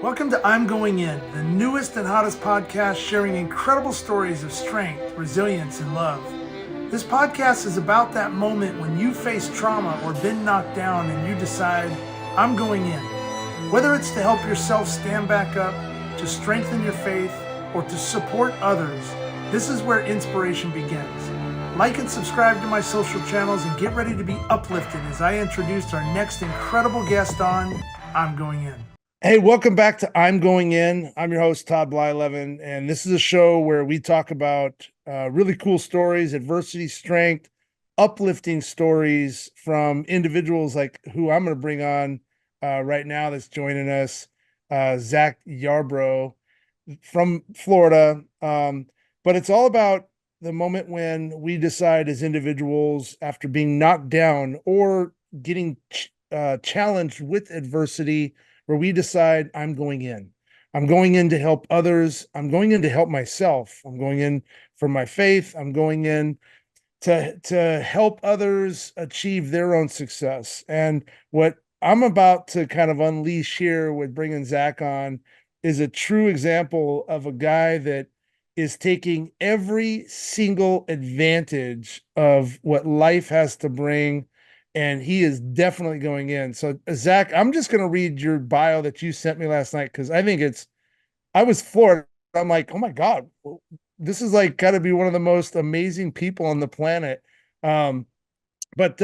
Welcome to I'm Going In, the newest and hottest podcast sharing incredible stories of strength, resilience, and love. This podcast is about that moment when you face trauma or been knocked down and you decide, I'm going in. Whether it's to help yourself stand back up, to strengthen your faith, or to support others, this is where inspiration begins. Like and subscribe to my social channels and get ready to be uplifted as I introduce our next incredible guest on I'm Going In. Hey, welcome back to I'm Going In. I'm your host, Todd Blyleven, and this is a show where we talk about really cool stories, adversity, strength, uplifting stories from individuals like who I'm going to bring on right now that's joining us, Zac Yarbrough from Florida. But it's all about the moment when we decide as individuals after being knocked down or getting challenged with adversity where we decide I'm going in. I'm going in to help others. I'm going in to help myself. I'm going in for my faith. I'm going in to help others achieve their own success. And what I'm about to kind of unleash here with bringing Zac on is a true example of a guy that is taking every single advantage of what life has to bring, and he is definitely going in. So, Zac, I'm just going to read your bio that you sent me last night because I was floored. I'm like, oh my God, this is like got to be one of the most amazing people on the planet. Um, but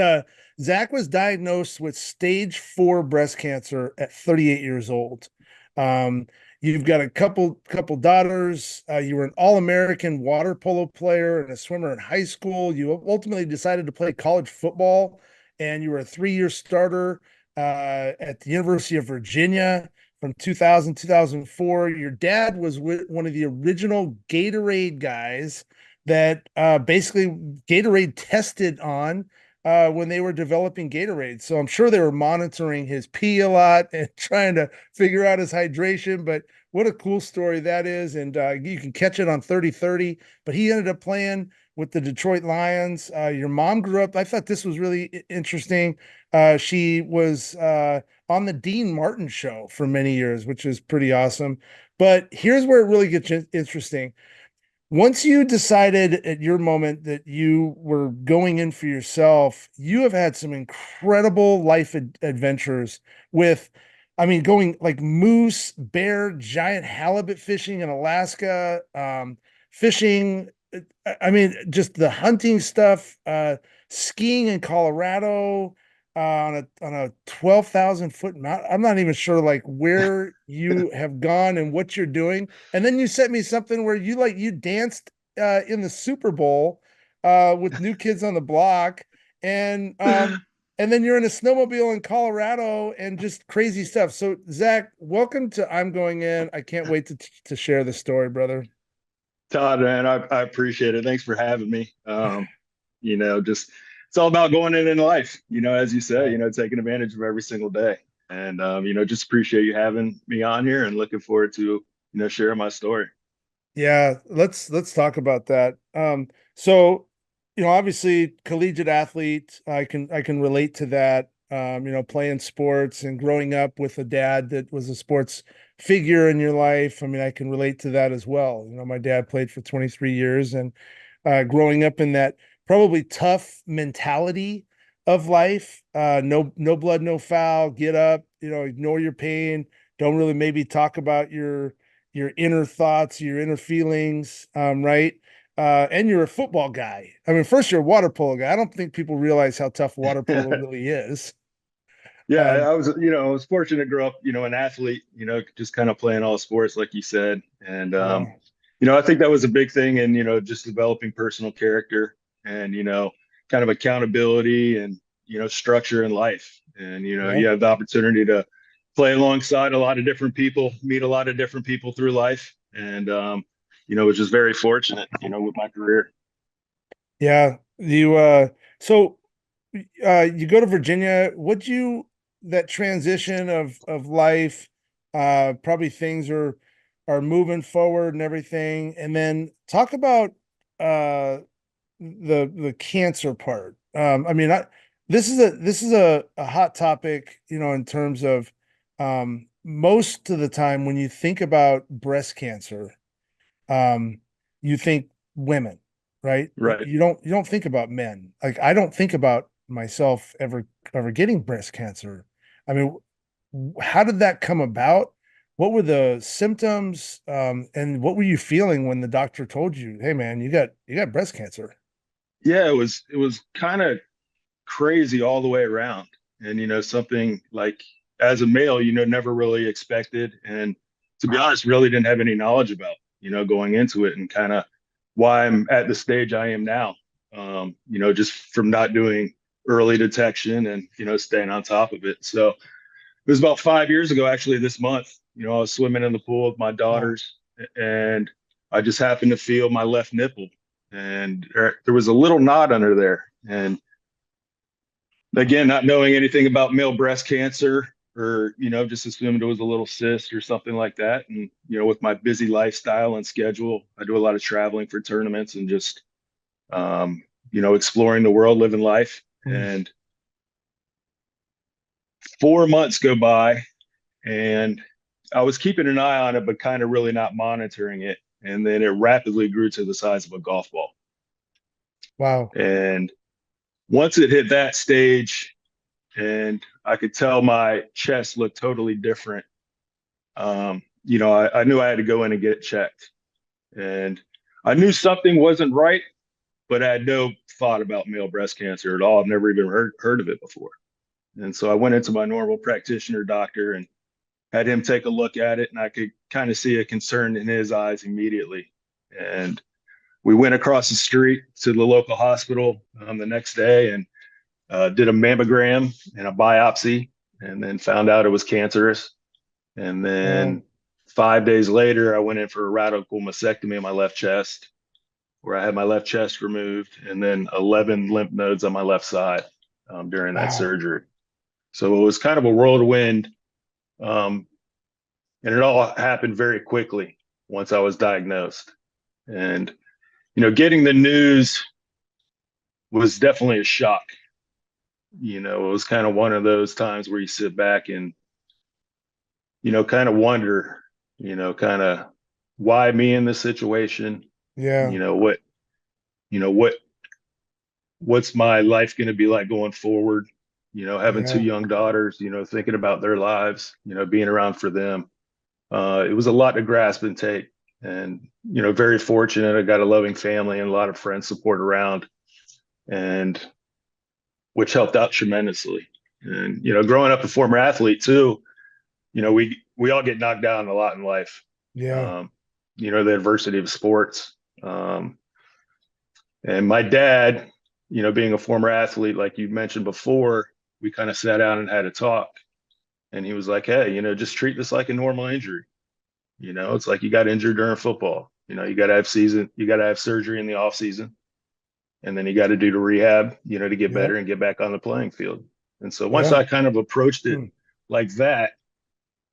Zac was diagnosed with stage 4 breast cancer at 38 years old. Um, you've got a couple daughters. You were an All-American water polo player and a swimmer in high school. You ultimately decided to play college football, and you were a 3-year starter at the University of Virginia from 2000 2004. Your dad was one of the original Gatorade guys that basically Gatorade tested on when they were developing Gatorade. So I'm sure they were monitoring his pee a lot and trying to figure out his hydration. But what a cool story that is. And you can catch it on 30/30. But he ended up playing with the Detroit Lions. Your mom grew up. I thought this was really interesting. She was on the Dean Martin show for many years, which is pretty awesome. But here's where it really gets interesting. Once you decided at your moment that you were going in for yourself, you have had some incredible life adventures with, I mean, going like moose, bear, giant halibut fishing in Alaska, fishing. I mean, just the hunting stuff, skiing in Colorado, on a 12,000 foot mountain. I'm not even sure like where you have gone and what you're doing. And then you sent me something where you danced in the Super Bowl with New Kids on the Block, and and then you're in a snowmobile in Colorado and just crazy stuff. So Zac, welcome to I'm Going In. I can't wait to share the story, brother. Todd, man, I appreciate it. Thanks for having me. Just it's all about going in life, as you say, taking advantage of every single day. And just appreciate you having me on here and looking forward to, sharing my story. Yeah, let's talk about that. So, obviously collegiate athlete, I can relate to that. Playing sports and growing up with a dad that was a sports figure in your life. I mean, I can relate to that as well. My dad played for 23 years, and growing up in that probably tough mentality of life, no blood, no foul, get up, ignore your pain, don't really maybe talk about your inner thoughts, your inner feelings, right? And you're a football guy. I mean, first you're a water polo guy. I don't think people realize how tough water polo really is. Yeah, Um, I was fortunate to grow up, an athlete, just kind of playing all sports, like you said. And, yeah, I think that was a big thing in, just developing personal character and, kind of accountability and, structure in life. And, yeah, you have the opportunity to play alongside a lot of different people, meet a lot of different people through life. And, was just very fortunate, with my career. yeah. So you go to Virginia. Would you that transition of life? Probably things are moving forward and everything. And then talk about uh the cancer part. I mean, this is a hot topic, in terms of most of the time when you think about breast cancer, um, you think women, right? Right. You don't think about men. Like I don't think about myself ever getting breast cancer. I mean, how did that come about? What were the symptoms? And what were you feeling when the doctor told you, "Hey, man, you got breast cancer"? Yeah, it was kind of crazy all the way around. And something like as a male, never really expected. And to be honest, really didn't have any knowledge about, going into it and kind of why I'm at the stage I am now. Just from not doing early detection and, staying on top of it. So it was about 5 years ago, actually, this month. I was swimming in the pool with my Wow. daughters and I just happened to feel my left nipple and there was a little knot under there. And again, not knowing anything about male breast cancer or, just assumed it was a little cyst or something like that. And, with my busy lifestyle and schedule, I do a lot of traveling for tournaments and just, exploring the world, living life. Mm. And 4 months go by and I was keeping an eye on it, but kind of really not monitoring it. And then it rapidly grew to the size of a golf ball. Wow. And once it hit that stage, and I could tell my chest looked totally different. I knew I had to go in and get it checked. And I knew something wasn't right, but I had no thought about male breast cancer at all. I've never even heard of it before. And so I went into my normal practitioner doctor and had him take a look at it, and I could kind of see a concern in his eyes immediately. And we went across the street to the local hospital the next day and did a mammogram and a biopsy, and then found out it was cancerous. And Wow. then 5 days later, I went in for a radical mastectomy in my left chest, where I had my left chest removed, and then 11 lymph nodes on my left side during that Wow. surgery. So it was kind of a whirlwind, um, and it all happened very quickly once I was diagnosed. And getting the news was definitely a shock. It was kind of one of those times where you sit back and kind of wonder, kind of why me in this situation? Yeah. You know, what, you know, what, what's my life going to be like going forward? Having two Yeah. young daughters, thinking about their lives, being around for them. It was a lot to grasp and take. And, very fortunate. I got a loving family and a lot of friends support around, and which helped out tremendously. And, growing up a former athlete too, we all get knocked down a lot in life. Yeah. Um, the adversity of sports. And my dad, being a former athlete, like you mentioned before, we kind of sat down and had a talk. And he was like, "Hey, just treat this like a normal injury. It's like you got injured during football. You got to have season, you got to have surgery in the off season, and then you got to do the rehab, to get better Yep. and get back on the playing field." And so once Yeah. I kind of approached it Hmm. like that,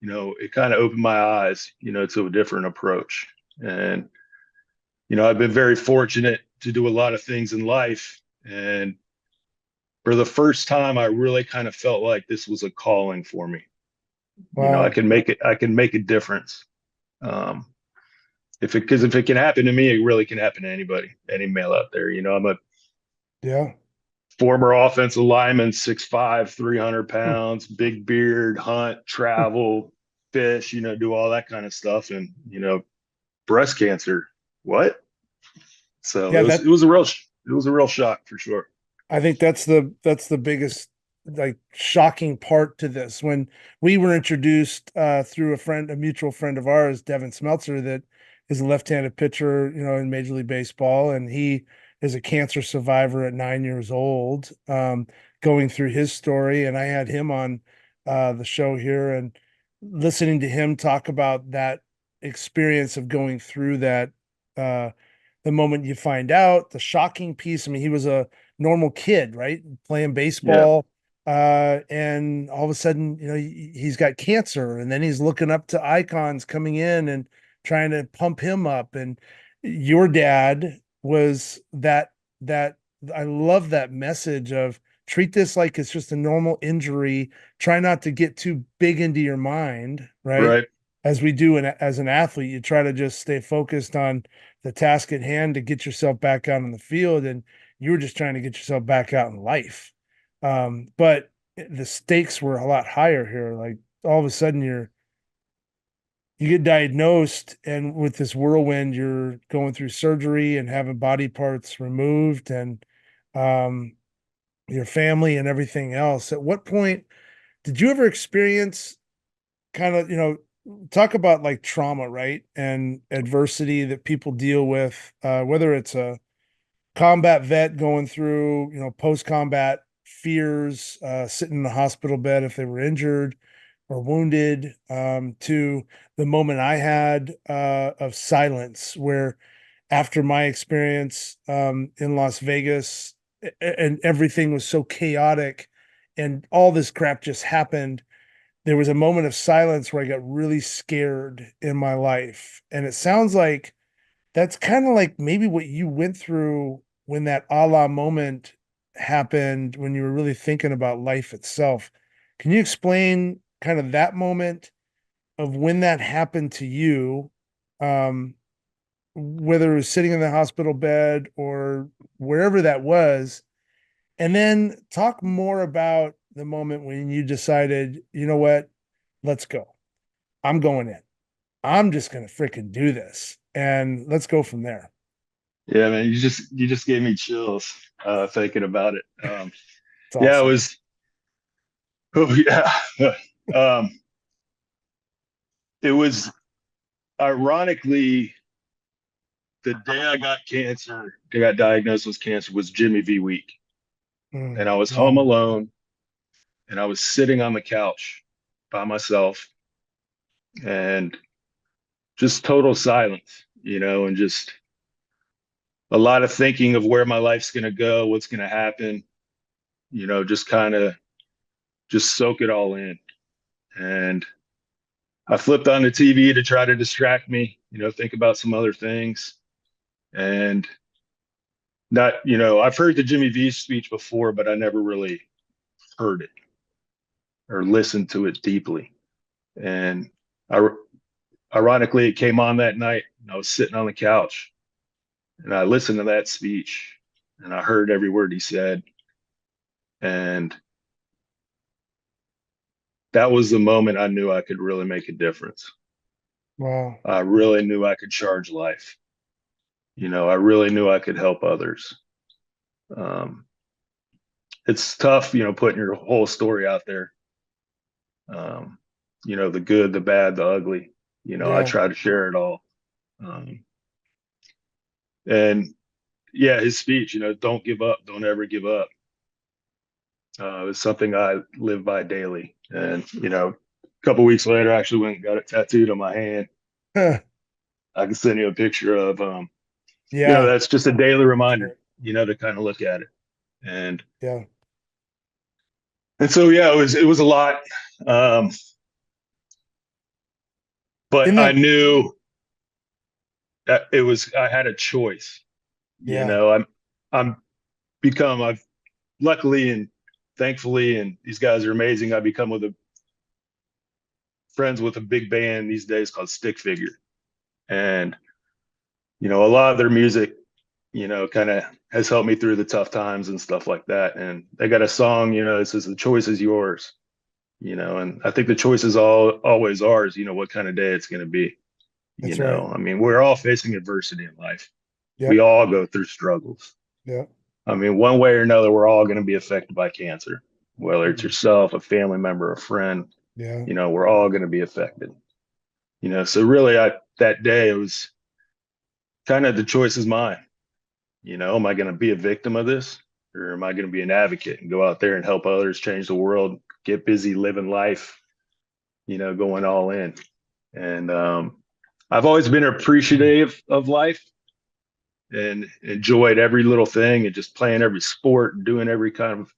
it kind of opened my eyes, to a different approach. And, I've been very fortunate to do a lot of things in life. And for the first time, I really kind of felt like this was a calling for me. I Wow. can make it, I can make a difference. Um, because if it can happen to me, it really can happen to anybody, any male out there. I'm a Yeah. former offensive lineman, 6'5", 300 Hmm. pounds, big beard, hunt, Hmm. travel, fish, do all that kind of stuff. And, breast cancer, what? So Yeah, that it was a real shock for sure. I think that's the biggest like shocking part to this. When we were introduced through a mutual friend of ours, Devin Smeltzer, that is a left-handed pitcher, in Major League Baseball, and he is a cancer survivor at 9 years old, going through his story. And I had him on the show here and listening to him talk about that experience of going through that. Uh, the moment you find out, the shocking piece. I mean, he was a normal kid, right? Playing Yeah. baseball. And all of a sudden, he's got cancer, and then he's looking up to icons coming in and trying to pump him up. And your dad was that I love that message of treat this like it's just a normal injury. Try not to get too big into your mind, right? Right. As we do as an athlete, you try to just stay focused on the task at hand to get yourself back out on the field. And you were just trying to get yourself back out in life. But the stakes were a lot higher here. Like all of a sudden you get diagnosed, and with this whirlwind, you're going through surgery and having body parts removed, and um, your family and everything else. At what point did you ever experience kind of, talk about like trauma, right? And adversity that people deal with, whether it's a combat vet going through, post-combat fears, sitting in the hospital bed if they were injured or wounded, to the moment I had of silence, where after my experience in Las Vegas, and everything was so chaotic and all this crap just happened, there was a moment of silence where I got really scared in my life. And it sounds like that's kind of like maybe what you went through when that Allah moment happened, when you were really thinking about life itself. Can you explain kind of that moment of when that happened to you? Whether it was sitting in the hospital bed or wherever that was, and then talk more about the moment when you decided, you know what, let's go. I'm going in. I'm just going to freaking do this. And let's go from there. Yeah, man, you just gave me chills thinking about it. It's Yeah, it awesome. was. Oh yeah. um, it was ironically the day I got diagnosed with cancer was Jimmy V week, and I was home Wow. alone, and I was sitting on the couch by myself, and just total silence, and just a lot of thinking of where my life's going to go, what's going to happen, just kind of just soak it all in. And I flipped on the TV to try to distract me, think about some other things. And not, I've heard the Jimmy V speech before, but I never really heard it or listened to it deeply. And I, ironically, it came on that night, and I was sitting on the couch, and I listened to that speech, and I heard every word he said. And that was the moment I knew I could really make a difference. Wow. I really knew I could charge life. I really knew I could help others. Um, it's tough, putting your whole story out there. Um, the good, the bad, the ugly. I Yeah. try to share it all. Um, and yeah, his speech, don't give up, don't ever give up. It's something I live by daily. And, a couple weeks later, I actually went and got it tattooed on my hand. I can send you a picture of, Yeah. that's just a daily reminder, to kind of look at it. And, Yeah. and so, yeah, it was a lot. Um, In but I that, knew that I had a choice. yeah. I'm I've luckily and thankfully, and these guys are amazing. I've become friends with a big band these days called Stick Figure. And, a lot of their music, kind of has helped me through the tough times and stuff like that. And they got a song, that says the choice is yours, and I think the choice is always ours, what kind of day it's going to be. That's right. I mean, we're all facing adversity in life. We Yep. all go through struggles. Yep. I mean, one way or another, we're all going to be affected by cancer, whether it's Mhm. yourself, a family member, a friend, Yeah. we're all going to be affected. So really, that day, it was kind of the choice is mine. Am I going to be a victim of this, or am I going to be an advocate and go out there and help others change the world, get busy living life, going all in? And I've always been appreciative of life and enjoyed every little thing and just playing every sport and doing every kind of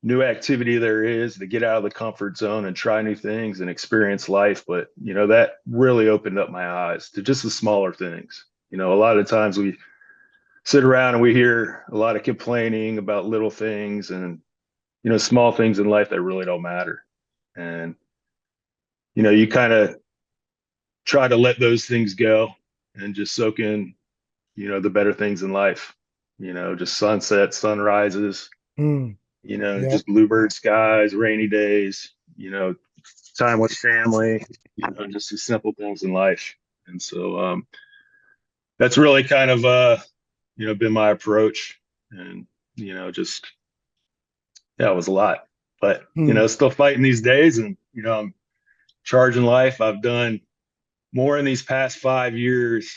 new activity there is to get out of the comfort zone and try new things and experience life. But, that really opened up my eyes to just the smaller things. A lot of times we sit around and we hear a lot of complaining about little things, and small things in life that really don't matter. And, you kind of try to let those things go and just soak in, the better things in life, just sunsets, sunrises, Mm, yeah. just bluebird skies, rainy days, time with family, just the simple things in life. And so, that's really kind of, been my approach. And, just, yeah, it was a lot, but, Mm. still fighting these days. And, I'm charging life. I've done more in these past 5 years,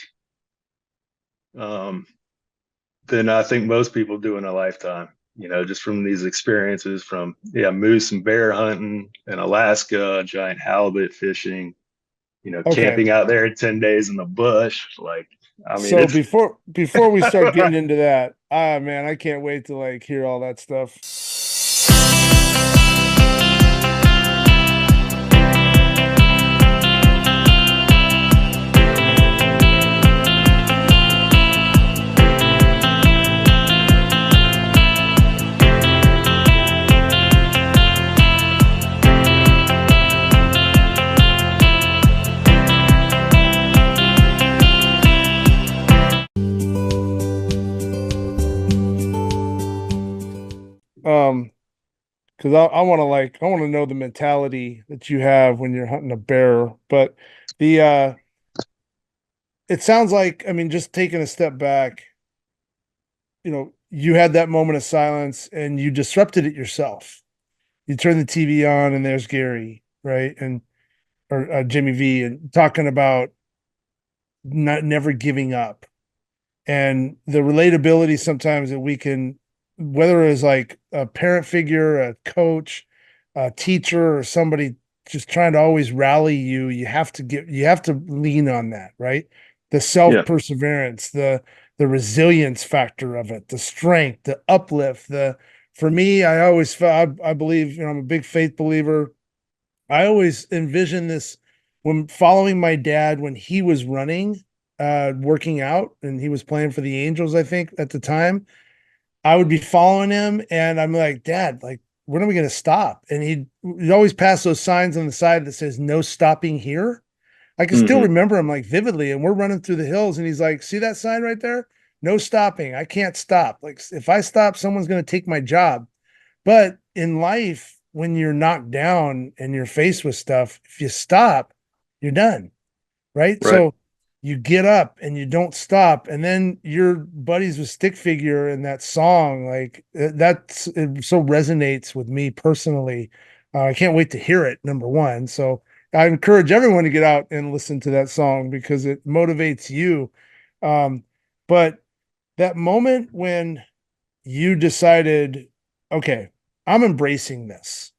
um, than I think most people do in a lifetime, just from these experiences from, moose and bear hunting in Alaska, giant halibut fishing, Okay. camping out there 10 days in the bush. Like, I mean, So it's, before we start getting into that, man, I can't wait to like hear all that stuff. Um, because I want to know the mentality that you have when you're hunting a bear. But the it sounds like, I mean, just taking a step back, you had that moment of silence and you disrupted it yourself. You turn the TV on and there's Gary, right? And or Jimmy V and talking about not never giving up and the relatability sometimes that we can, whether it's like a parent figure, a coach, a teacher, or somebody just trying to always rally you, you have to lean on that, right? The self yeah, perseverance, the resilience factor of it, the strength, the uplift, the for me, I always felt I believe, I'm a big faith believer. I always envision this when following my dad when he was running, working out, and he was playing for the Angels, I think, at the time. I would be following him, and I'm like, Dad, like, when are we going to stop? And he'd always pass those signs on the side that says "No stopping here." I can still hmm, remember him like vividly, and we're running through the hills, and he's like, "See that sign right there? No stopping. I can't stop. Like, if I stop, someone's going to take my job." But in life, when you're knocked down and you're faced with stuff, if you stop, you're done, right? right. So you get up and you don't stop. And then your buddies with Stick Figure and that song, like it so resonates with me personally. I can't wait to hear it, number one. So I encourage everyone to get out and listen to that song because it motivates you. Um, but that moment when you decided, okay, I'm embracing this.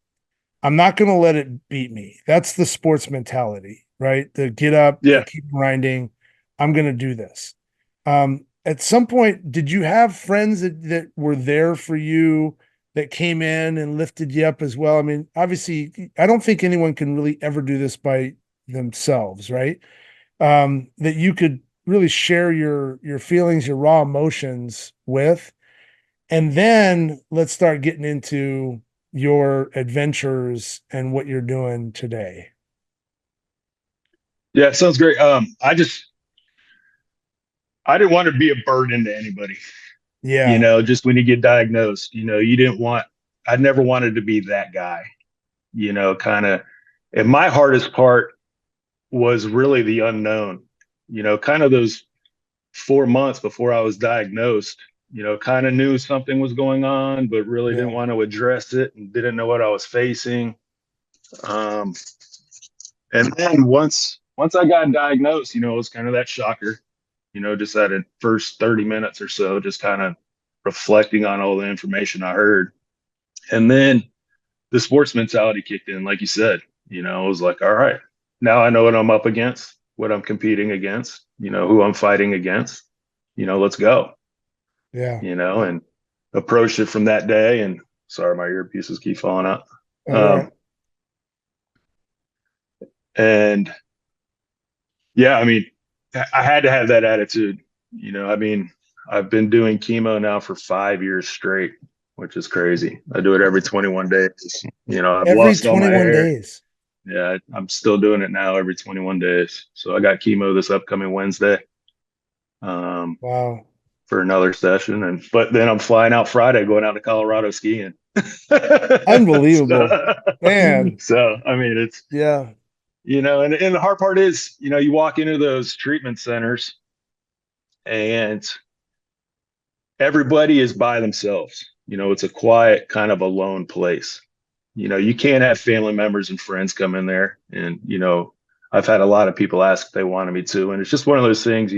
I'm not going to let it beat me. That's the sports mentality, right? The get up, the Yeah. keep grinding. I'm going to do this. At some point, did you have friends that were there for you that came in and lifted you up as well? I mean, obviously, I don't think anyone can really ever do this by themselves, right? That you could really share your feelings, your raw emotions with, and then let's start getting into your adventures and what you're doing today. Yeah. Sounds great. I didn't want to be a burden to anybody, Yeah. just when you get diagnosed, you didn't want, I never wanted to be that guy, kind of, and my hardest part was really the unknown, kind of those 4 months before I was diagnosed, kind of knew something was going on, but really didn't Yeah. want to address it and didn't know what I was facing. Um, and then once I got diagnosed, it was kind of that shocker, just that first 30 minutes or so, just kind of reflecting on all the information I heard. And then the sports mentality kicked in, like you said, I was like, all right, now I know what I'm up against, what I'm competing against, who I'm fighting against, let's go, Yeah. and approached it from that day. And sorry, my earpieces keep falling out. All right. Um, and yeah, I mean, I had to have that attitude. I mean, I've been doing chemo now for 5 years straight, which is crazy. I do it every 21 days. I've Every lost all my 21 hair. days. Yeah, I'm still doing it now every 21 days. So I got chemo this upcoming Wednesday, um, Wow. for another session, but then I'm flying out Friday, going out to Colorado skiing. Unbelievable. so, Man. so I mean, it's Yeah. and the hard part is, you walk into those treatment centers and everybody is by themselves. It's a quiet, kind of alone place. You can't have family members and friends come in there. And, I've had a lot of people ask if they wanted me to. And it's just one of those things,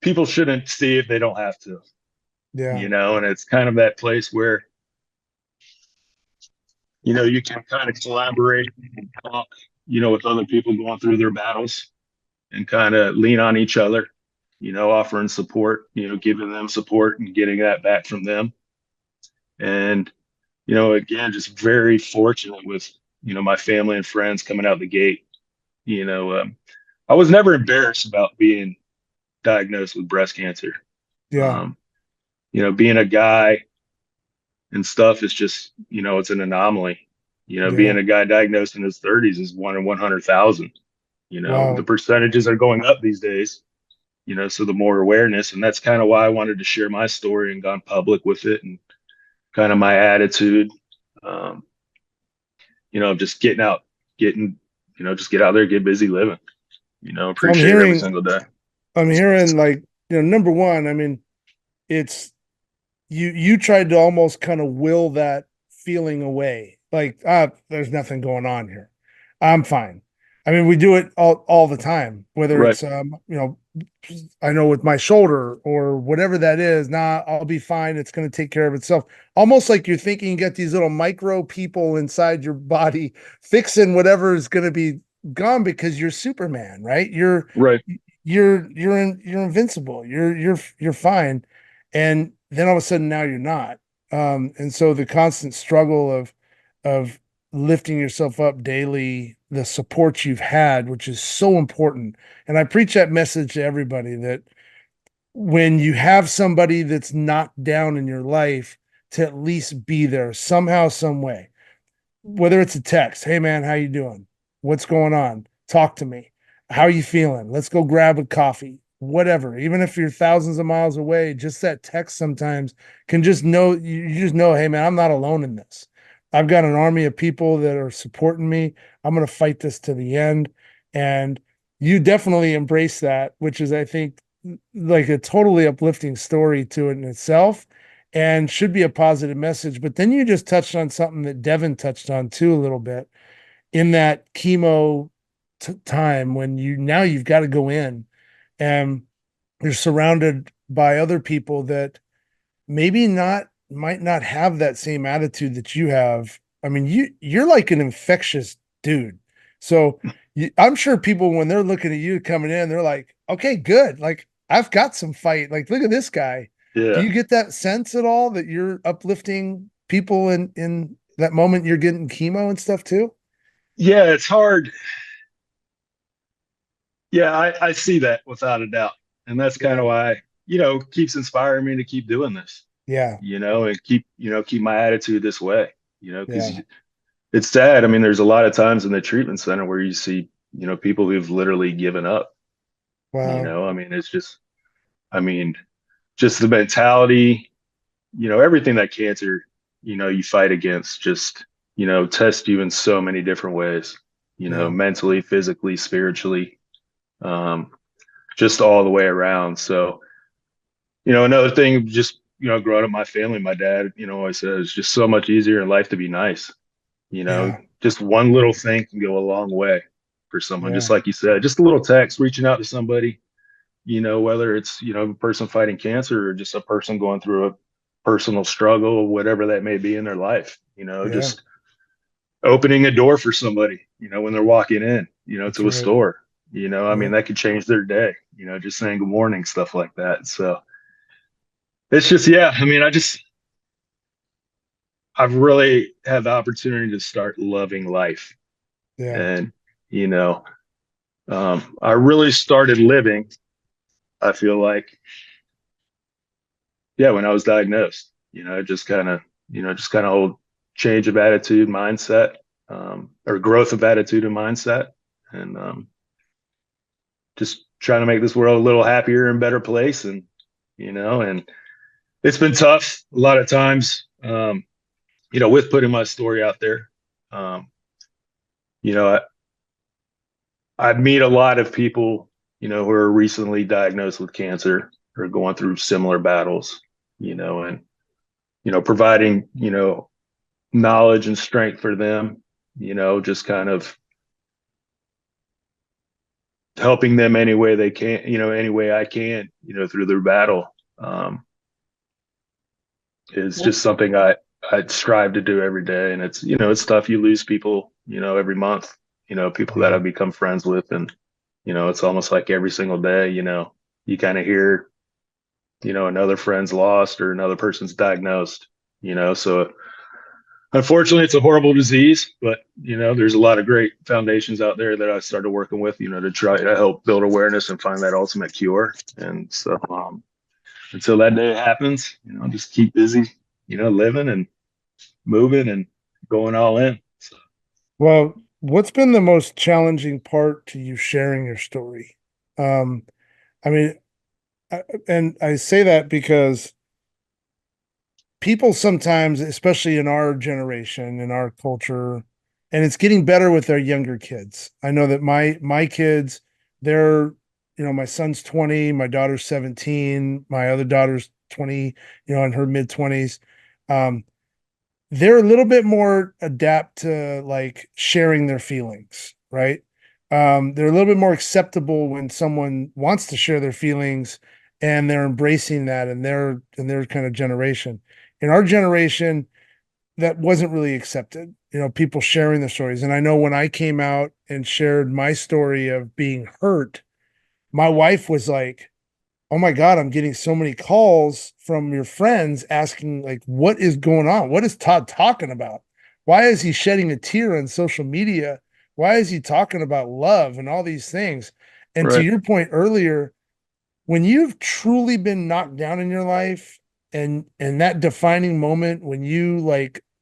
people shouldn't see if they don't have to, Yeah. and it's kind of that place where, you can kind of collaborate and talk, with other people going through their battles and kind of lean on each other, offering support, giving them support and getting that back from them. And, again, just very fortunate with, my family and friends coming out the gate. I was never embarrassed about being diagnosed with breast cancer. Yeah. Um, being a guy and stuff is just, it's an anomaly. Yeah. Being a guy diagnosed in his 30s is 1 in 100,000. The Wow. percentages are going up these days. So the more awareness, and that's kind of why I wanted to share my story and gone public with it, and kind of my attitude, um, just getting out, getting, just get out there, get busy living, So I'm appreciate every hearing, single day. I'm hearing like, number one, I mean, it's you tried to almost kind of will that feeling away. Like, there's nothing going on here. I'm fine. I mean, we do it all the time, whether Right. it's I know with my shoulder or whatever that is, nah, I'll be fine. It's going to take care of itself. Almost like you're thinking you got these little micro people inside your body fixing whatever is going to be gone because you're Superman, right? Right. You're invincible. You're fine. And then all of a sudden now you're not. And so the constant struggle of lifting yourself up daily, the support you've had, which is so important. And I preach that message to everybody that when you have somebody that's knocked down in your life, to at least be there somehow, some way, whether it's a text, hey man, how you doing? What's going on? Talk to me. How are you feeling? Let's go grab a coffee. Whatever. Even if you're thousands of miles away, just that text sometimes can just know you just know, hey man, I'm not alone in this. I've got an army of people that are supporting me. I'm going to fight this to the end. And you definitely embrace that, which is, I think, like a totally uplifting story to it in itself and should be a positive message. But then you just touched on something that Devin touched on too a little bit in that chemo time when you've got to go in and you're surrounded by other people that maybe not might not have that same attitude that you have. I mean, you're like an infectious dude. So I'm sure people when they're looking at you coming in, they're like, okay, good. Like I've got some fight. Like, look at this guy. Do Yeah. you get that sense at all that you're uplifting people in that moment you're getting chemo and stuff too? Yeah. It's hard. Yeah. I see that without a doubt. And that's kind Yeah. of why, keeps inspiring me to keep doing this, Yeah. and keep my attitude this way, because Yeah. it's sad. I mean, there's a lot of times in the treatment center where you see, people who've literally given up, Wow. I mean, it's just, I mean, just the mentality, everything that cancer, you fight against just, test you in so many different ways, Yeah. mentally, physically, spiritually, um, just all the way around. So, another thing, just, growing up my family, my dad, always says it's just so much easier in life to be nice. Yeah. Just one little thing can go a long way for someone. Just Yeah. like you said, just a little text, reaching out to somebody, whether it's, a person fighting cancer or just a person going through a personal struggle, whatever that may be in their life, Yeah. just opening a door for somebody, when they're walking in, That's to a right. store, I Yeah. mean, that could change their day, just saying good morning, stuff like that. So it's just, yeah, I mean, I've really had the opportunity to start loving life. Yeah. And, I really started living, I feel like, yeah, when I was diagnosed, just kind of, whole change of attitude, mindset, or growth of attitude and mindset, and just trying to make this world a little happier and better place. And it's been tough a lot of times, with putting my story out there. Um, you know, I meet a lot of people, who are recently diagnosed with cancer or going through similar battles, and, providing, knowledge and strength for them, just kind of helping them any way they can, any way I can, through their battle, is just something I strive to do every day. And it's tough. You lose people, every month, people that I've become friends with. And, it's almost like every single day, you kind of hear, another friend's lost or another person's diagnosed, so unfortunately it's a horrible disease, but, there's a lot of great foundations out there that I started working with, to try to help build awareness and find that ultimate cure. And so, until that day happens, just keep busy, living and moving and going all in. So. Well, what's been the most challenging part to you sharing your story? Um, I mean, and I say that because people sometimes, especially in our generation, in our culture, and it's getting better with our younger kids. I know that my kids, they're, my son's 20, my daughter's 17, my other daughter's 20, in her mid 20s. Um, they're a little bit more adapt to like sharing their feelings, right? They're a little bit more acceptable when someone wants to share their feelings and they're embracing that in their kind of generation. In our generation, that wasn't really accepted, people sharing their stories. And I know when I came out and shared my story of being hurt, my wife was like, oh my God, I'm getting so many calls from your friends asking, like, what is going on? What is Todd talking about? Why is he shedding a tear on social media? Why is he talking about love and all these things? And to Right. your point earlier, when you've truly been knocked down in your life and that defining moment when you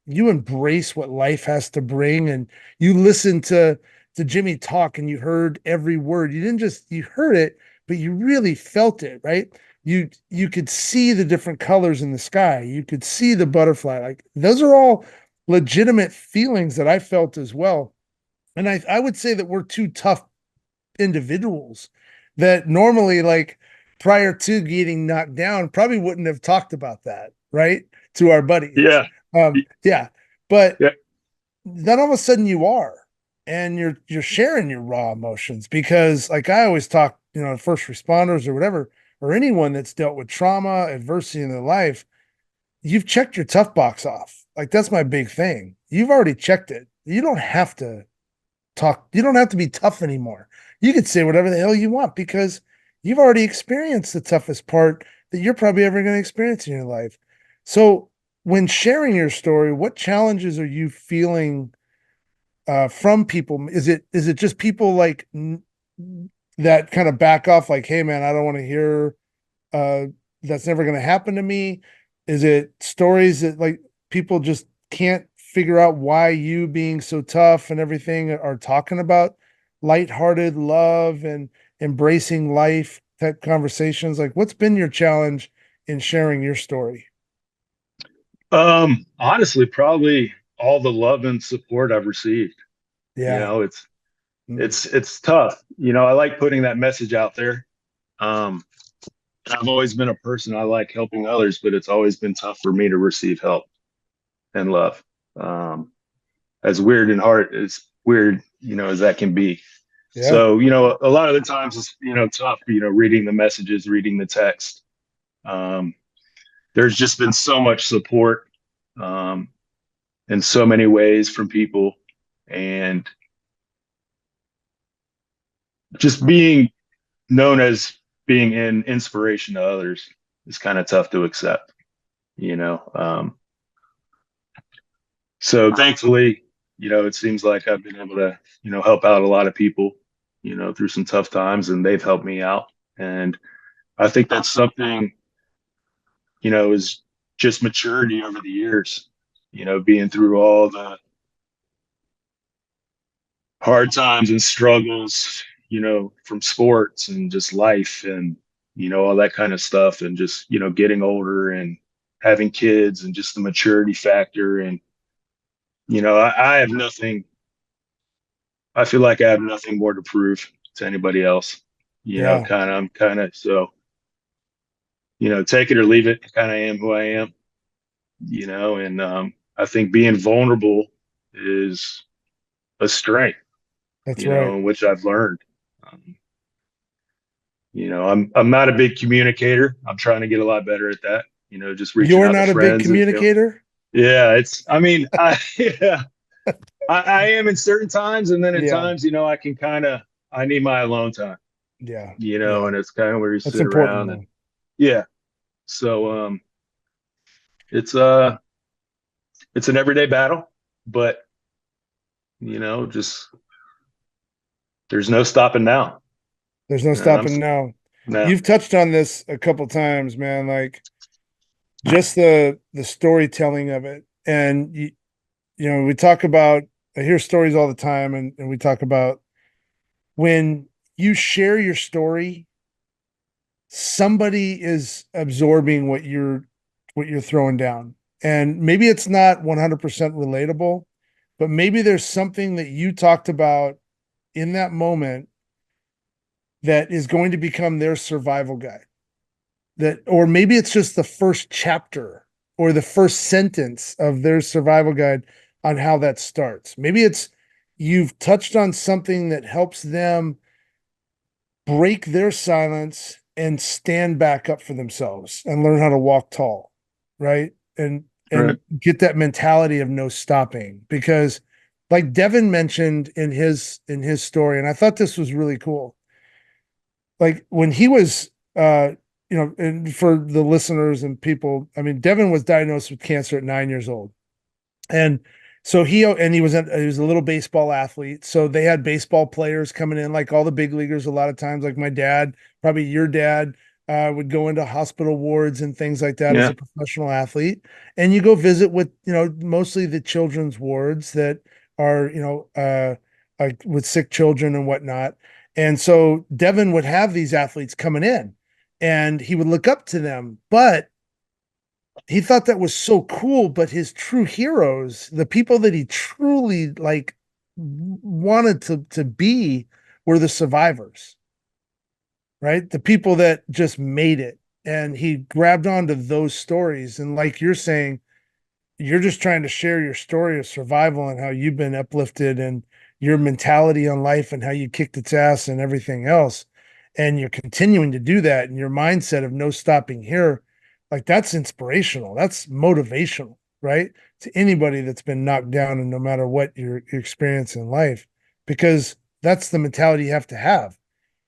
embrace what life has to bring and you listen to Jimmy talk and you heard every word. You didn't just you heard it, but you really felt it, right? You could see the different colors in the sky. You could see the butterfly. Like those are all legitimate feelings that I felt as well. And I would say that we're two tough individuals that normally, like prior to getting knocked down, probably wouldn't have talked about that, right? To our buddies. Yeah. Yeah. But Yeah. then all of a sudden you are, and you're sharing your raw emotions because like I always talk, first responders or whatever, or anyone that's dealt with trauma, adversity in their life, you've checked your tough box off. Like that's my big thing. You've already checked it. You don't have to talk. You don't have to be tough anymore. You could say whatever the hell you want because you've already experienced the toughest part that you're probably ever going to experience in your life. So, when sharing your story, what challenges are you feeling from people? Is it just people like that kind of back off, like, hey man, I don't want to hear uh, that's never going to happen to me? Is it stories that like people just can't figure out why you being so tough and everything are talking about lighthearted love and embracing life type conversations? Like, what's been your challenge in sharing your story? Honestly, probably all the love and support I've received. You Yeah. know, it's it's tough. I like putting that message out there. Um, I've always been a person, I like helping others, but it's always been tough for me to receive help and love. Um, as weird and hard as weird, as that can be. Yeah. So, a lot of the times it's, tough, reading the messages, reading the text. Um, there's just been so much support, um, in so many ways from people. And just being known as being an inspiration to others is kind of tough to accept, you know. So thankfully, it seems like I've been able to, help out a lot of people, through some tough times, and they've helped me out. And I think that's something, is just maturity over the years, being through all the hard times and struggles, from sports and just life and, all that kind of stuff. And just, getting older and having kids and just the maturity factor. And, I have nothing, I feel like I have nothing more to prove to anybody else, Yeah, I'm kind of, so, take it or leave it. I kind of am who I am, and I think being vulnerable is a strength, that's right. which I've learned. Um, I'm not a big communicator. I'm trying to get a lot better at that. Just reaching You're out to not a big friends. communicator? Yeah, I mean, yeah, I am in certain times, and then at Yeah, times, I need my alone time. yeah, yeah. And it's kind of where you That's sit important around and though. yeah. So, it's uh, it's an everyday battle, but just there's no stopping now, There's no and stopping now. no, You've touched on this a couple times, man. Like just the storytelling of it. And we talk about I hear stories all the time and we talk about when you share your story, somebody is absorbing what you're throwing down. And maybe it's not 100% relatable, but maybe there's something that you talked about in that moment that is going to become their survival guide. That or maybe it's just the first chapter or the first sentence of their survival guide on how that starts. Maybe it's you've touched on something that helps them break their silence and stand back up for themselves and learn how to walk tall, right? And right, get that mentality of no stopping because like Devin mentioned in his story, and I thought this was really cool. Like when he was and for the listeners and people, I mean, Devin was diagnosed with cancer at 9 years old. And so he was a little baseball athlete. So they had baseball players coming in, like all the big leaguers. A lot of times, like my dad, probably your dad, would go into hospital wards and things like that as yeah, a professional athlete. And you go visit with mostly the children's wards that are like with sick children and whatnot. And so Devin would have these athletes coming in, and he would look up to them, but he thought that was so cool, but his true heroes, the people that he truly like wanted to be were the survivors, right? The people that just made it. And he grabbed onto those stories. And like you're saying, you're just trying to share your story of survival and how you've been uplifted and your mentality on life and how you kicked its ass and everything else. And you're continuing to do that. And your mindset of no stopping here, like that's inspirational. That's motivational, right? To anybody that's been knocked down and no matter what your experience in life, because that's the mentality you have to have.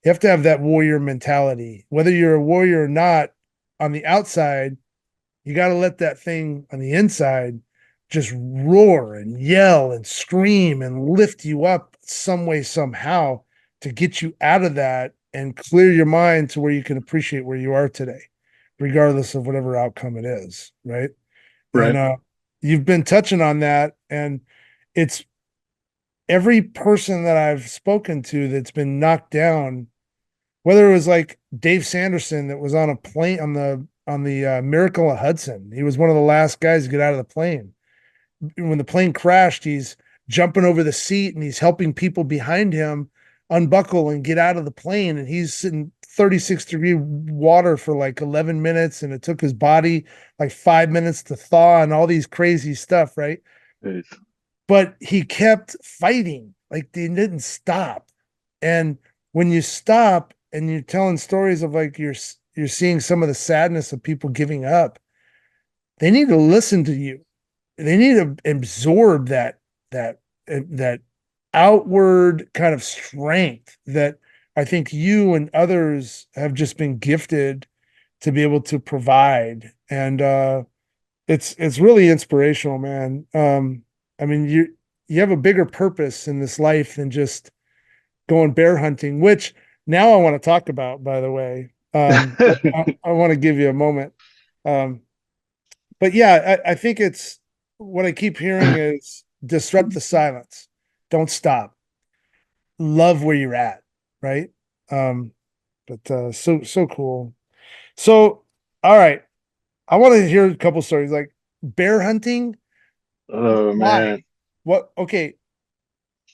You have to have that warrior mentality. Whether you're a warrior or not on the outside, you got to let that thing on the inside just roar and yell and scream and lift you up some way, somehow to get you out of that and clear your mind to where you can appreciate where you are today, regardless of whatever outcome it is. Right. And right, you've been touching on that. And it's every person that I've spoken to that's been knocked down, whether it was like Dave Sanderson that was on a plane on the Miracle of Hudson. He was one of the last guys to get out of the plane. When the plane crashed, he's jumping over the seat and he's helping people behind him unbuckle and get out of the plane. And he's sitting 36-degree water for like 11 minutes. And it took his body like 5 minutes to thaw and all these crazy stuff, right? it's But he kept fighting. Like they didn't stop. And when you stop and you're telling stories of like you're seeing some of the sadness of people giving up, they need to listen to you. They need to absorb that outward kind of strength that I think you and others have just been gifted to be able to provide. And it's really inspirational, man. I mean, you have a bigger purpose in this life than just going bear hunting, which now I want to talk about, by the way. I want to give you a moment. But yeah, I think it's what I keep hearing is disrupt the silence. Don't stop. Love where you're at, right? Um, but so cool. So, all right. I want to hear a couple stories like bear hunting. Oh Why? man. What? Okay,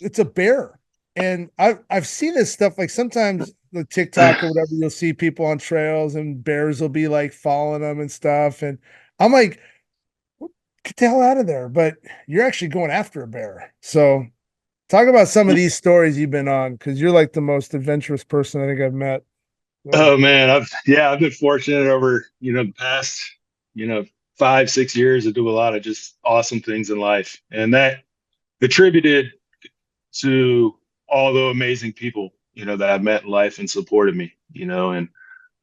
it's a bear, and I've seen this stuff like sometimes the TikTok or whatever. You'll see people on trails, and bears will be like following them and stuff, and I'm like, get the hell out of there! But you're actually going after a bear. So talk about some of these stories you've been on because you're like the most adventurous person I think I've met. So, Oh man, I've been fortunate over, the past, you know, 5, 6 years to do a lot of just awesome things in life. And that attributed to all the amazing people, that I've met in life and supported me, and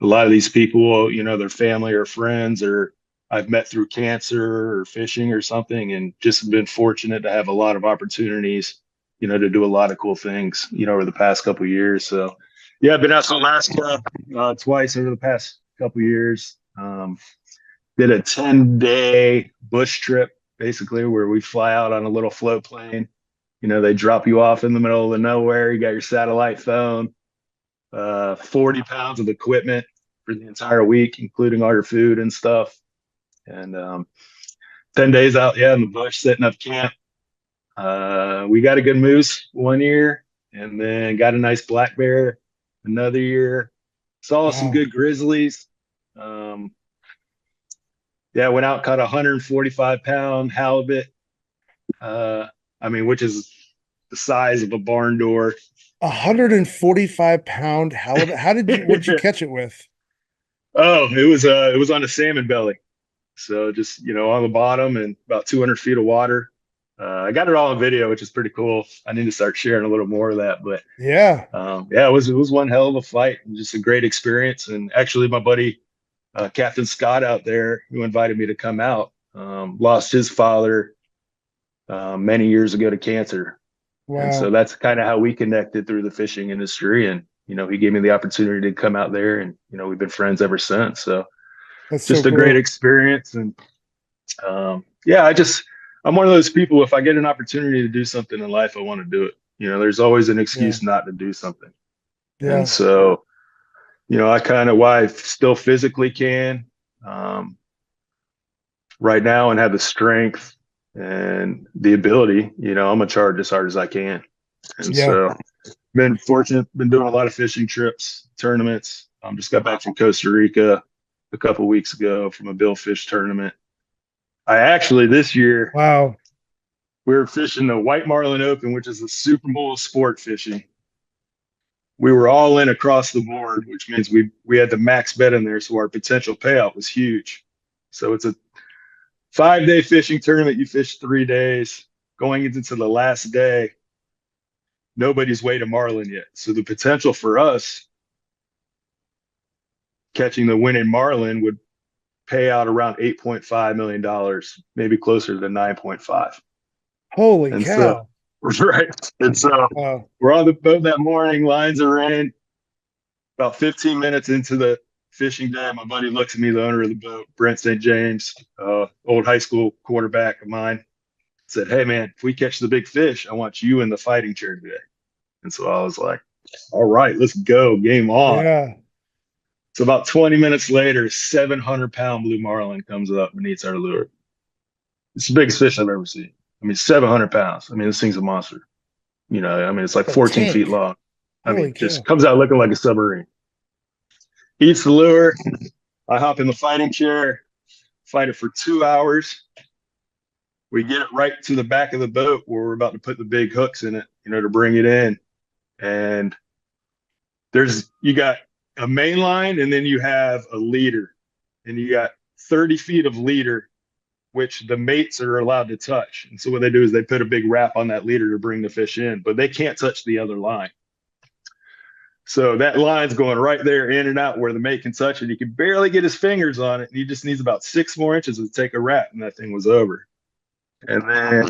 a lot of these people, their family or friends or I've met through cancer or fishing or something, and just been fortunate to have a lot of opportunities, to do a lot of cool things, over the past couple of years. So, yeah, I've been out to Alaska twice over the past couple of years. Did a 10-day bush trip, basically, where we fly out on a little float plane. They drop you off in the middle of nowhere. You got your satellite phone, 40 pounds of equipment for the entire week, including all your food and stuff. And 10 days out, yeah, in the bush, setting up camp. We got a good moose one year, and then got a nice black bear another year. Saw some wow, good grizzlies. Um, yeah, went out, caught a 145-pound halibut. Uh, which is the size of a barn door. 145-pound halibut. What'd you catch it with? Oh, it was on a salmon belly. So just, on the bottom and about 200 feet of water. I got it all on video, which is pretty cool. I need to start sharing a little more of that, but Yeah. yeah, it was one hell of a fight and just a great experience. And actually, my buddy Captain Scott out there, who invited me to come out, lost his father many years ago to cancer, and so Wow. that's kind of how we connected through the fishing industry. And he gave me the opportunity to come out there, and we've been friends ever since. So That's so just a great cool. experience. And yeah, I'm one of those people. If I get an opportunity to do something in life, I want to do it. There's always an Yeah. excuse not to do something. And Yeah. so, I kind of why I still physically can um, right now and have the strength and the ability. I'm gonna charge as hard as I can. And Yeah. so, been fortunate. Been doing a lot of fishing trips, tournaments. Just got back from Costa Rica a couple weeks ago from a billfish tournament. I actually this year Wow. we were fishing the White Marlin Open, which is the Super Bowl of sport fishing. We were all in across the board, which means we had the max bet in there, so our potential payout was huge. So it's a 5-day fishing tournament. You fish 3 days. Going into the last day, nobody's weighed a marlin yet. So the potential for us catching the winning marlin would pay out around $8.5 million, maybe closer to 9.5. Holy And so, cow. right. And so Wow. we're on the boat that morning, lines are in. About 15 minutes into the fishing day, my buddy looks at me, the owner of the boat, Brent St. James, old high school quarterback of mine, said, "Hey, man, if we catch the big fish, I want you in the fighting chair today." And so I was like, all right, let's go. Game on. Yeah. So about 20 minutes later, 700-pound blue marlin comes up and eats our lure. It's the biggest fish I've ever seen. 700 pounds. This thing's a monster. It's like A 14 feet tank. long. Holy Just cow. comes out looking like a submarine. Eats the lure. I hop in the fighting chair, fight it for 2 hours. We get it right to the back of the boat where we're about to put the big hooks in it, to bring it in. And you got a main line and then you have a leader. And you got 30 feet of leader, which the mates are allowed to touch. And so what they do is they put a big wrap on that leader to bring the fish in, but they can't touch the other line. So that line's going right there in and out where the mate can touch it. He can barely get his fingers on it. And he just needs about 6 more inches to take a wrap, and that thing was over. And then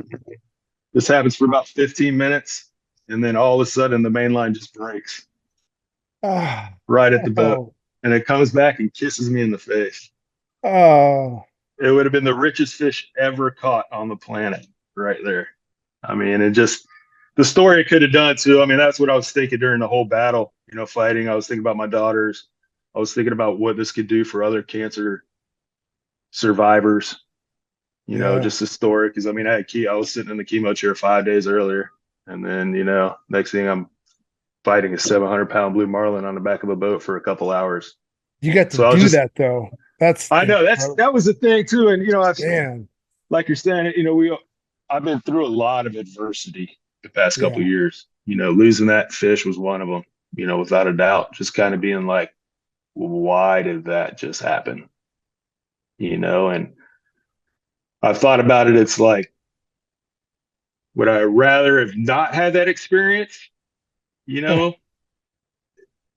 this happens for about 15 minutes. And then all of a sudden the main line just breaks Ah. right at the boat. Oh. And it comes back and kisses me in the face. Oh. it would have been the richest fish ever caught on the planet right there. I mean, it just, the story it could have done too. I mean, that's what I was thinking during the whole battle, you know, fighting. I was thinking about my daughters. I was thinking about what this could do for other cancer survivors, you know, Yeah. just the story. Because I mean, I was sitting in the chemo chair 5 days earlier, and then you know, next thing I'm fighting a 700-pound blue marlin on the back of a boat for a couple hours. You got to So I was do just, that though. That's I know incredible. that was the thing too, and you know, Man. like you're saying, you know, I've been through a lot of adversity the past couple Yeah. of years. You know, losing that fish was one of them. You know, without a doubt, just kind of being like, why did that just happen? You know, and I've thought about it. It's like, would I rather have not had that experience? You know,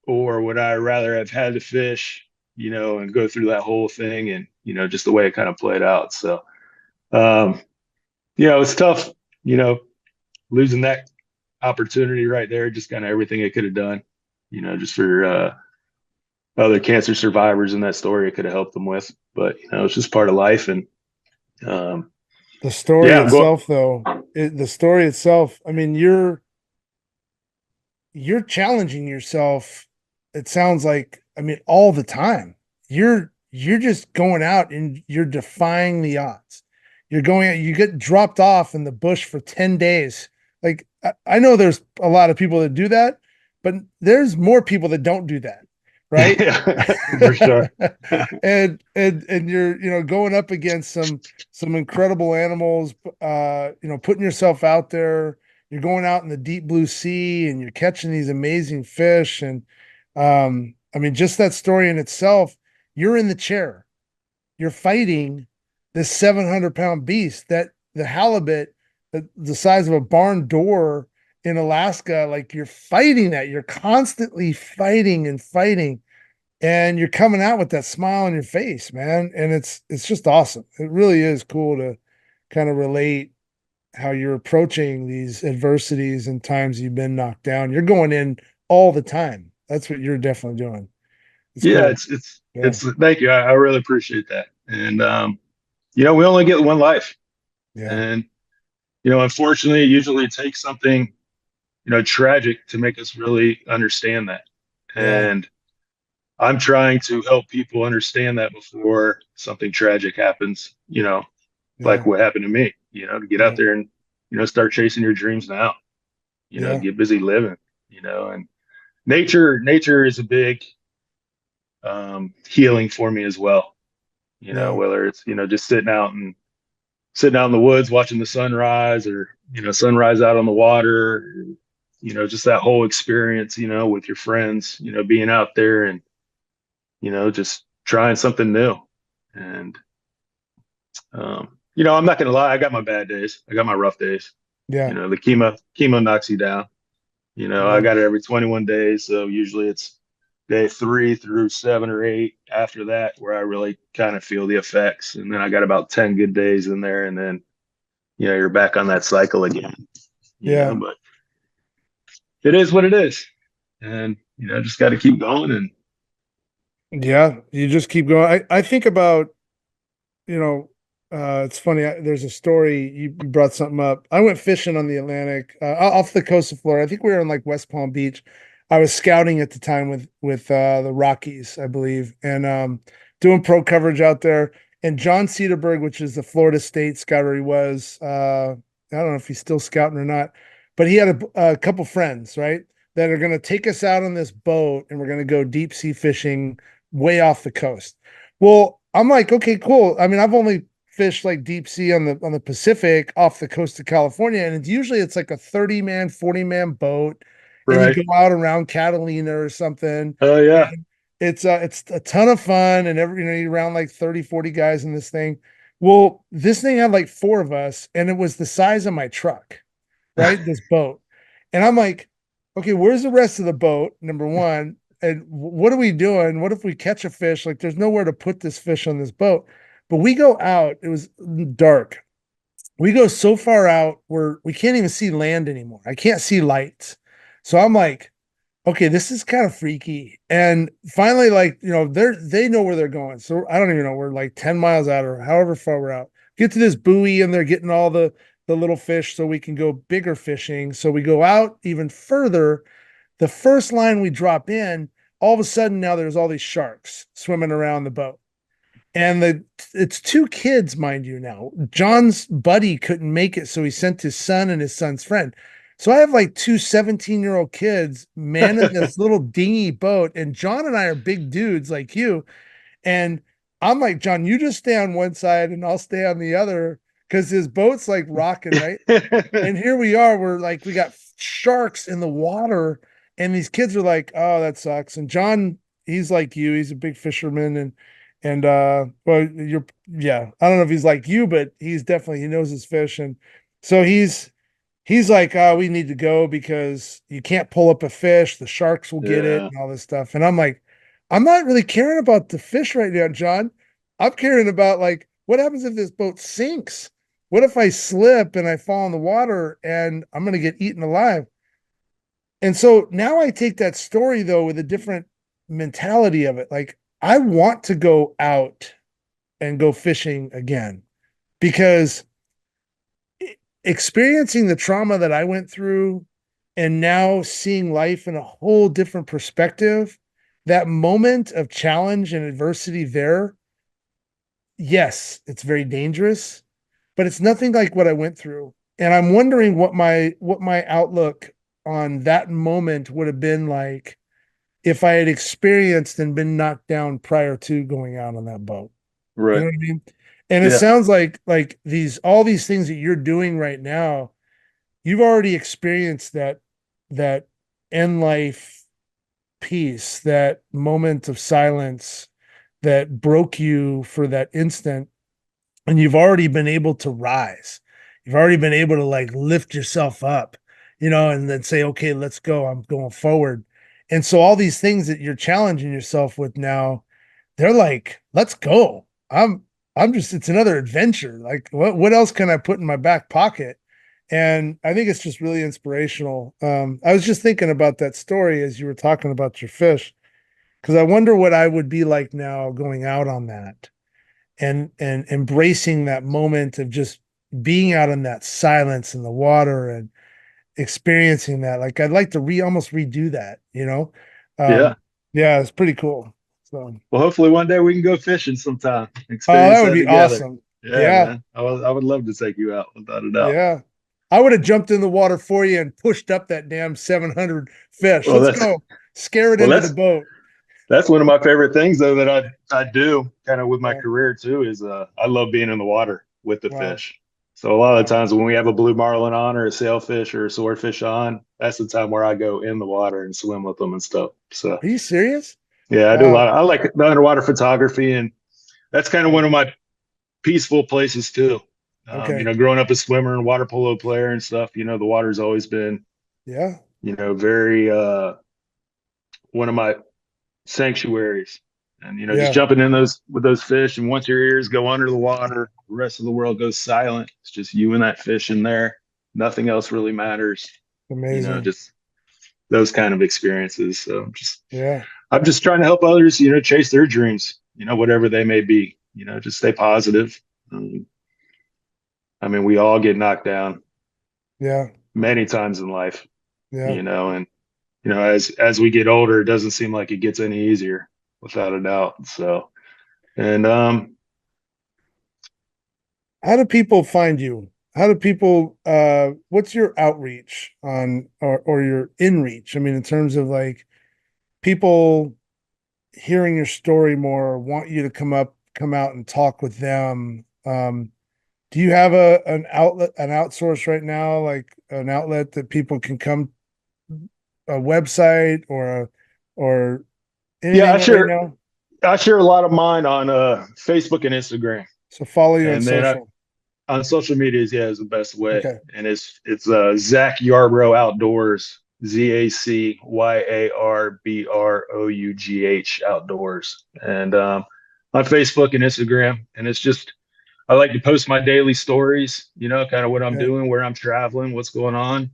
or would I rather have had the fish? You know, and go through that whole thing, and you know, just the way it kind of played out. So, um, you know, it's tough. You know, losing that opportunity right there, just kind of everything it could have done, you know, just for other cancer survivors in that story it could have helped them with. But you know, it's just part of life. And um, The story yeah, I'm going. itself, though, the story itself. I mean, you're challenging yourself. It sounds like, I mean, all the time. You're just going out and you're defying the odds. You're going out, you get dropped off in the bush for 10 days. Like I know there's a lot of people that do that, but there's more people that don't do that, right? For sure. And you're, going up against some incredible animals, putting yourself out there. You're going out in the deep blue sea and you're catching these amazing fish. And I mean, just that story in itself, you're in the chair, you're fighting this 700-pound beast, that the halibut, the size of a barn door in Alaska. Like, you're fighting that, you're constantly fighting and fighting, and you're coming out with that smile on your face, man. And it's just awesome. It really is cool to kind of relate how you're approaching these adversities and times you've been knocked down. You're going in all the time. That's what you're definitely doing. It's Yeah, cool. it's Yeah. thank you. I really appreciate that. And you know, we only get one life. Yeah. And you know, unfortunately, it usually takes something, you know, tragic to make us really understand that. Yeah. And I'm trying to help people understand that before something tragic happens, you know, like Yeah. what happened to me, you know, to get out Yeah. there and, you know, start chasing your dreams now, you know, Yeah. get busy living, you know, and nature is a big healing for me as well, you know, Yeah. whether it's, you know, just sitting out in the woods watching the sunrise, or, you know, sunrise out on the water, you know, just that whole experience, you know, with your friends, you know, being out there and, you know, just trying something new. And, you know, I'm not going to lie. I got my bad days. I got my rough days. You Yeah. know, the chemo knocks you down. You know, I Yeah. got it every 21 days. So usually it's day 3 through 7 or 8 after that where I really kind of feel the effects. And then I got about 10 good days in there. And then, you know, you're back on that cycle again, you know, Yeah. but it is what it is. And, you know, just got to keep going. And Yeah. You just keep going. I think about, you know, it's funny. There's a story, you brought something up. I went fishing on the Atlantic, off the coast of Florida. I think we were in like West Palm Beach. I was scouting at the time with the Rockies, I believe, and doing pro coverage out there. And John Cedarberg, which is the Florida State scouter, he was. I don't know if he's still scouting or not, but he had a couple friends, right, that are going to take us out on this boat, and we're going to go deep sea fishing way off the coast. Well, I'm like, okay, cool. I mean, I've only fished like deep sea on the Pacific off the coast of California, and it's like a 30-man, 40-man boat, and you right. go out around Catalina or something. Oh, yeah. And it's a ton of fun, and you're around like 30, 40 guys in this thing. Well, this thing had like four of us, and it was the size of my truck, right? This boat. And I'm like, okay, where's the rest of the boat? Number one. And what are we doing? What if we catch a fish? Like, there's nowhere to put this fish on this boat. But we go out, it was dark. We go so far out where we can't even see land anymore. I can't see lights. So I'm like, okay, this is kind of freaky. And finally, like, they know where they're going. So I don't even know. We're like 10 miles out or however far we're out. Get to this buoy and they're getting all the little fish so we can go bigger fishing. So we go out even further. The first line we drop in, all of a sudden now there's all these sharks swimming around the boat. And it's two kids, mind you. Now John's buddy couldn't make it, so he sent his son and his son's friend. So I have like two 17-year-old kids manning this little dingy boat, and John and I are big dudes like you. And I'm like, John, you just stay on one side and I'll stay on the other because his boat's like rocking, right? And here we are, we're like, we got sharks in the water, and these kids are like, oh, that sucks. And John, he's like you, he's a big fisherman, and well, yeah, I don't know if he's like you, but he's definitely, he knows his fish. And so he's like, oh, we need to go because you can't pull up a fish, the sharks will get it Yeah. and all this stuff. And I'm like, I'm not really caring about the fish right now, John. I'm caring about, like, what happens if this boat sinks? What if I slip and I fall in the water and I'm going to get eaten alive? And so now I take that story though with a different mentality of it. Like, I want to go out and go fishing again because experiencing the trauma that I went through and now seeing life in a whole different perspective, that moment of challenge and adversity there, yes, it's very dangerous, but it's nothing like what I went through. And I'm wondering what my outlook on that moment would have been like if I had experienced and been knocked down prior to going out on that boat. You Right. know what I mean? And it Yeah. sounds like these all these things that you're doing right now, you've already experienced that end life peace, that moment of silence that broke you for that instant, and you've already been able to rise. You've already been able to like lift yourself up, and then say, okay, let's go. I'm going forward. And so all these things that you're challenging yourself with now, they're like, let's go. I'm just, it's another adventure. Like, what else can I put in my back pocket? And I think it's just really inspirational. I was just thinking about that story as you were talking about your fish, because I wonder what I would be like now going out on that and embracing that moment of just being out in that silence in the water and experiencing that. Like, I'd like to almost redo that. Yeah. Um, yeah, it's pretty cool. So, Well, hopefully one day we can go fishing sometime, oh, experience that would that be together. awesome. Yeah, Yeah, man. I would love to take you out without a doubt. yeah. I would have jumped in the water for you and pushed up that damn 700 fish. Well, Let's that's go. Scare it well, into the that's boat. that's one of my favorite things though that I do kind of with my Yeah. career too is I love being in the water with the Wow. fish. So a lot of the Wow. times when we have a blue marlin on or a sailfish or a swordfish on, that's the time where I go in the water and swim with them and stuff. So Are you serious? yeah, I do a Wow. lot. I like the underwater photography, and that's kind of one of my peaceful places too. Okay. Growing up a swimmer and water polo player and stuff, the water's always been, Yeah. very one of my sanctuaries. And just Yeah. jumping in those with those fish, and once your ears go under the water, the rest of the world goes silent. It's just you and that fish in there. Nothing else really matters. Amazing. Just those kind of experiences. So Yeah. I'm just trying to help others, chase their dreams, whatever they may be. Just stay positive. Um, I mean, we all get knocked down Yeah. many times in life, Yeah. and as we get older, it doesn't seem like it gets any easier, without a doubt. So, and How do people find you? How do people what's your outreach on or your inreach? I mean, in terms of like people hearing your story more, want you to come out and talk with them. Do you have an outlet, an outsource right now, like an outlet that people can come, a website or yeah, anything right now? I share a lot of mine on Facebook and Instagram, So follow you on and then social. on social medias, yeah, is the best way. Okay. And it's Zac Yarbrough Outdoors, ZACYarbrough Outdoors, and on Facebook and Instagram, and it's just I like to post my daily stories, kind of what I'm Yeah. doing, where I'm traveling, what's going on,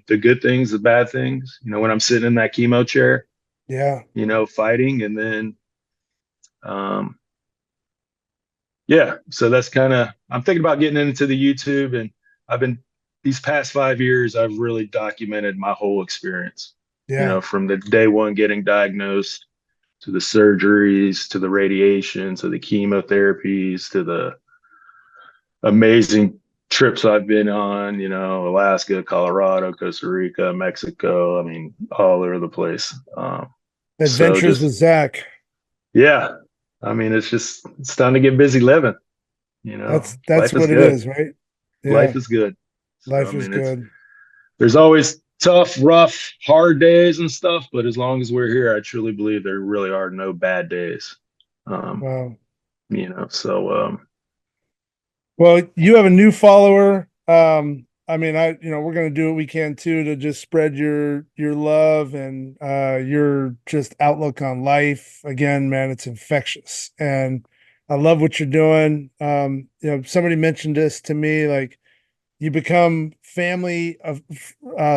the good things, the bad things, when I'm sitting in that chemo chair, Yeah. Fighting. And then, yeah, so that's I'm thinking about getting into the YouTube, and these past 5 years, I've really documented my whole experience, Yeah. from the day one getting diagnosed to the surgeries, to the radiation, to the chemotherapies, to the amazing trips I've been on, Alaska, Colorado, Costa Rica, Mexico. I mean, all over the place. So Adventures with just, Zac. yeah, I mean, it's time to get busy living, That's life is what it good. is, right? Life Yeah. is good. So, I Life is mean, good. there's always tough, rough, hard days and stuff, but as long as we're here, I truly believe there really are no bad days. Um, Wow. so, Well, you have a new follower. I mean, we're going to do what we can too to just spread your love and your just outlook on life. Again, man, it's infectious, and I love what you're doing. Somebody mentioned this to me, like you become family of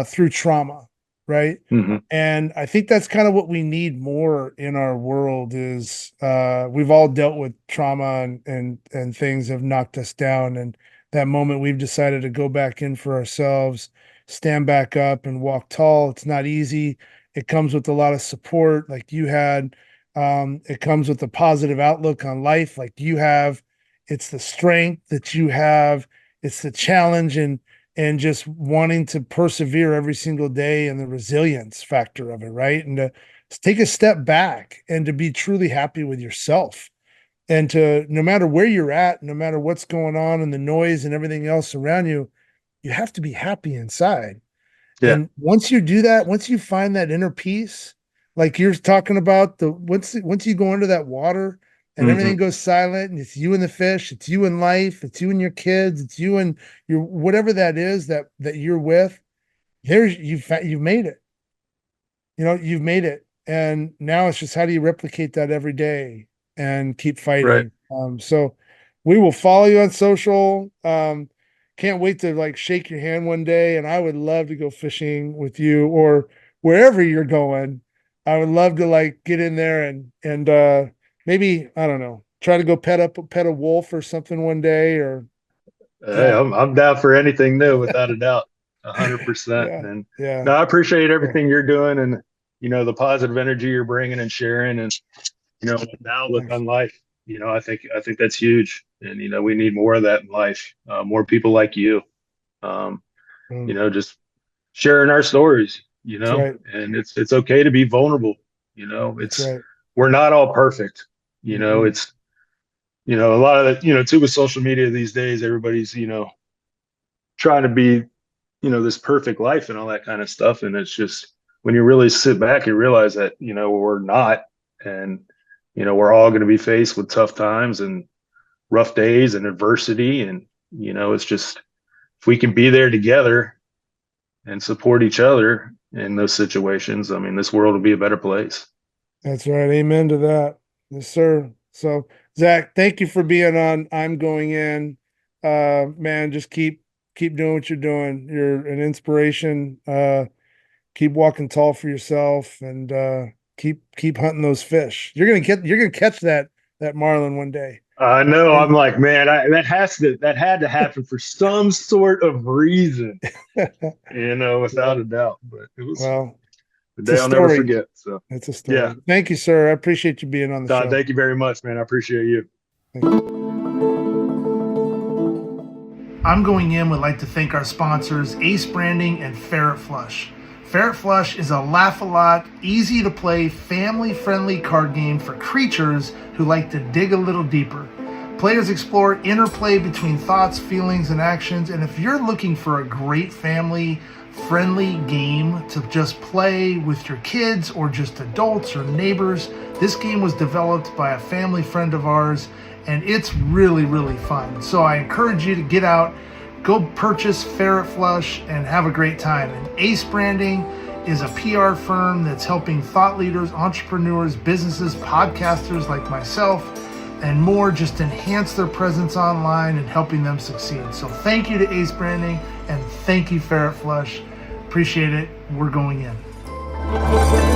through trauma, right? mhm, And I think that's kind of what we need more in our world is we've all dealt with trauma and things have knocked us down. And that moment we've decided to go back in for ourselves, stand back up and walk tall. It's not easy. It comes with a lot of support like you had. It comes with a positive outlook on life like you have. It's the strength that you have. It's the challenge and just wanting to persevere every single day and the resilience factor of it, right? And to take a step back and to be truly happy with yourself and to no matter where you're at, no matter what's going on and the noise and everything else around you, you have to be happy inside. yeah, And once you do that, once you find that inner peace, like you're talking about the once you go under that water and everything mhm, goes silent and it's you and the fish, it's you and life, it's you and your kids, it's you and your whatever that is that you're with, you've made it. You've made it. And now it's just how do you replicate that every day and keep right. fighting. So we will follow you on social. Can't wait to like shake your hand one day. And I would love to go fishing with you or wherever you're going. I would love to like get in there and maybe, I don't know, try to go pet a wolf or something one day or Hey, yeah, I'm down for anything new, without a doubt, 100%. yeah, And yeah, no, I appreciate cool. everything you're doing, and the positive energy you're bringing and sharing, and the outlook Thanks. on life. I think that's huge, and we need more of that in life. More people like you. Um, just sharing our stories. That's right. And it's okay to be vulnerable. That's It's right. we're not all perfect. Mm-mm. It's a lot of that. Too, with social media these days, everybody's trying to be this perfect life and all that kind of stuff, and it's just when you really sit back and realize that we're not, and we're all going to be faced with tough times and rough days and adversity, and it's just if we can be there together and support each other in those situations, I mean, this world will be a better place. That's right. Amen to that. Yes, sir. So, Zac, thank you for being on. I'm going in. Man, just keep doing what you're doing. You're an inspiration. Keep walking tall for yourself and keep hunting those fish. You're gonna catch that marlin one day. I know. I'm And like, man, that had to happen for some sort of reason, without yeah, a doubt. But it was well, the it's a day I'll never story. forget. So, It's a yeah, story. Thank you, sir. I appreciate you being on the Todd, show. thank you very much, man. I appreciate you. Thank you. I'm Going In would like to thank our sponsors, Ace Branding and Ferret Flush. Ferret Flush is a laugh-a-lot, easy-to-play, family-friendly card game for creatures who like to dig a little deeper. Players explore interplay between thoughts, feelings, and actions, and if you're looking for a great family-friendly game to just play with your kids or just adults or neighbors, this game was developed by a family friend of ours, and it's really, really fun. So I encourage you to get out, go purchase Ferret Flush, and have a great time. And Ace Branding is a PR firm that's helping thought leaders, entrepreneurs, businesses, podcasters like myself and more just enhance their presence online and helping them succeed. So thank you to Ace Branding, and thank you, Ferret Flush. Appreciate it. We're going in.